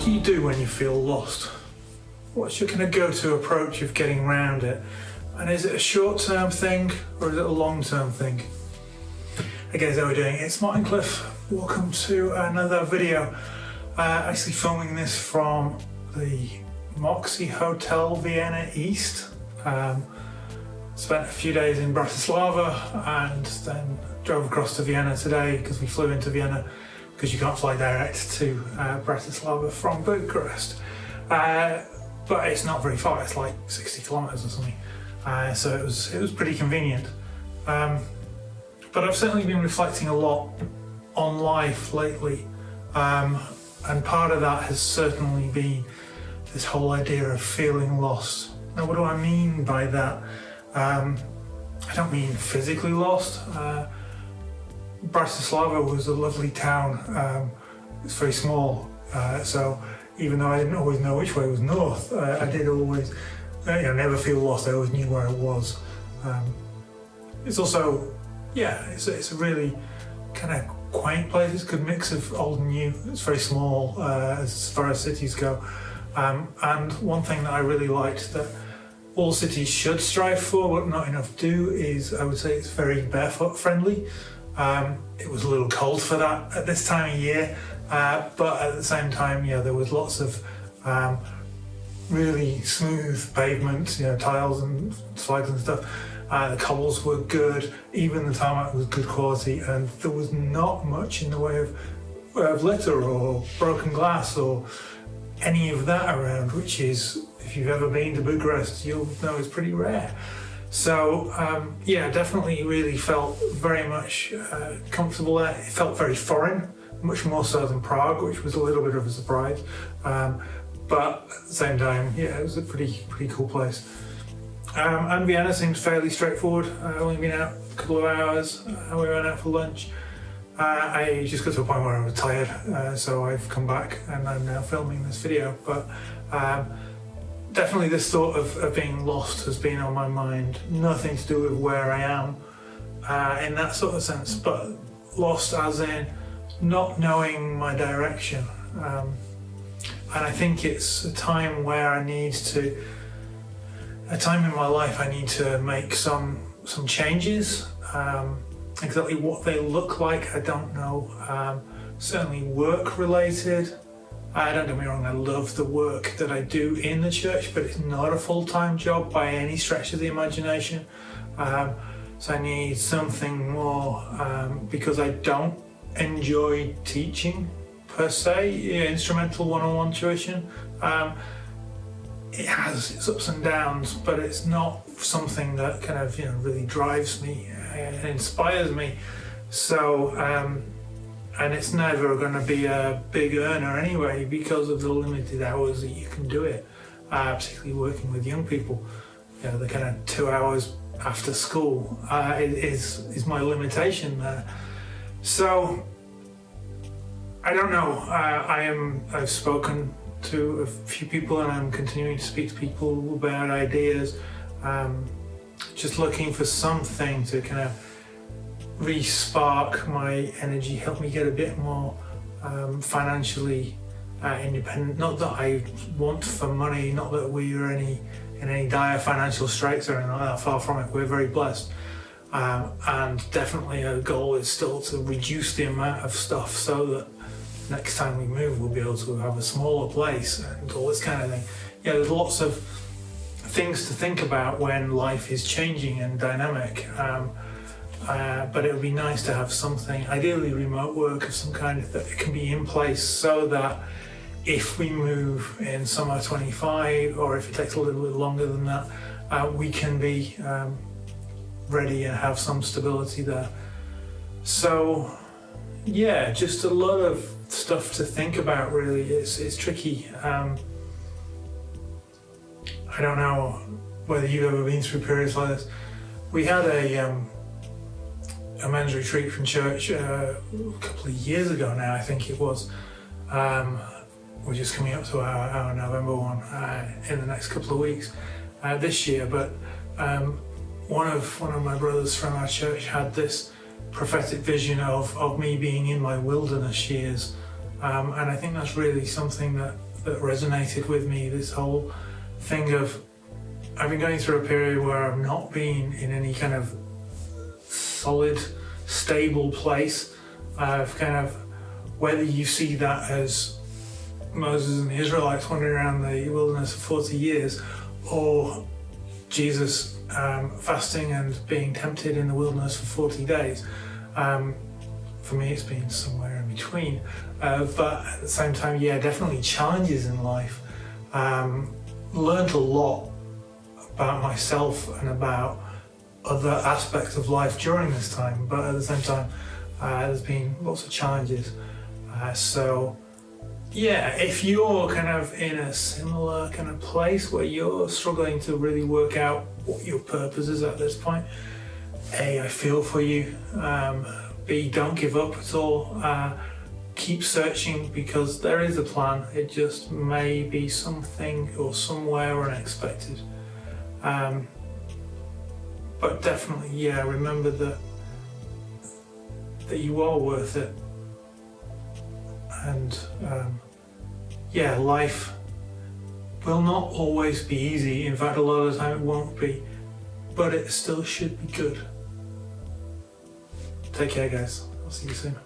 do you do when you feel lost? What's your kind of go-to approach of getting around it? And is it a short-term thing or is it a long-term thing? Hey guys, how are we doing? It's Martin Cliffe. Welcome to another video. Actually filming this from the Moxie Hotel Vienna East. Spent a few days in Bratislava and then drove across to Vienna today because we flew into Vienna because you can't fly direct to Bratislava from Bucharest. But it's not very far, it's like 60 kilometers or something. So it was pretty convenient. But I've certainly been reflecting a lot on life lately. And part of that has certainly been this whole idea of feeling lost. Now, what do I mean by that? I don't mean physically lost. Bratislava was a lovely town. It's very small, so even though I didn't always know which way was north, I did always never feel lost. I always knew where I was. It's also, it's a really kind of quaint place. It's a good mix of old and new. It's very small as far as cities go. And one thing that I really liked that all cities should strive for, but not enough do, is I would say it's very barefoot friendly. It was a little cold for that at this time of year, but at the same time, there was lots of really smooth pavement, tiles and flags and stuff. The cobbles were good, even the tarmac was good quality, and there was not much in the way of litter or broken glass or any of that around, which is, if you've ever been to Bucharest, you'll know it's pretty rare. So definitely really felt very much comfortable there. It felt very foreign, much more so than Prague, which was a little bit of a surprise. But at the same time, it was a pretty cool place. And Vienna seems fairly straightforward. I've only been out a couple of hours. We went out for lunch. I just got to a point where I was tired, so I've come back and I'm now filming this video. But definitely this thought of being lost has been on my mind. Nothing to do with where I am in that sort of sense, but lost as in not knowing my direction. And I think it's a time where a time in my life I need to make some changes. Exactly what they look like, I don't know. Certainly work related. Don't get me wrong, I love the work that I do in the church, but it's not a full-time job by any stretch of the imagination. So I need something more, because I don't enjoy teaching per se, instrumental one-on-one tuition. It has its ups and downs, but it's not something that kind of really drives me and inspires me. So and it's never going to be a big earner anyway because of the limited hours that you can do it, particularly working with young people. The kind of 2 hours after school is my limitation there. So I don't know. I've spoken to a few people and I'm continuing to speak to people about ideas, just looking for something to kind of re-spark my energy, help me get a bit more financially independent. Not that I want for money, not that we are in any dire financial straits or anything like that, far from it. We're very blessed. And definitely a goal is still to reduce the amount of stuff so that next time we move we'll be able to have a smaller place and all this kind of thing. There's lots of things to think about when life is changing and dynamic. But it would be nice to have something, ideally remote work of some kind that can be in place so that if we move in summer 25, or if it takes a little bit longer than that, we can be ready and have some stability there. So just a lot of stuff to think about really. It's tricky. I don't know whether you've ever been through periods like this. We had a men's retreat from church a couple of years ago now, I think it was. We're just coming up to our November one in the next couple of weeks this year, but one of my brothers from our church had this prophetic vision of me being in my wilderness years, and I think that's really something that that resonated with me. This whole thing of I've been going through a period where I've not been in any kind of solid, stable place. I've kind of, whether you see that as Moses and the Israelites wandering around the wilderness for 40 years, or Jesus fasting and being tempted in the wilderness for 40 days. For me, it's been somewhere in between. But at the same time, yeah, definitely challenges in life. Learned a lot about myself and about other aspects of life during this time, but at the same time, there's been lots of challenges. So yeah, if you're kind of in a similar kind of place where you're struggling to really work out what your purpose is at this point, A, I feel for you. B, don't give up at all. Keep searching, because there is a plan. It just may be something or somewhere unexpected. But definitely, yeah, remember that you are worth it. And yeah, life will not always be easy. In fact, a lot of the time it won't be, but it still should be good. Take care, guys. I'll see you soon.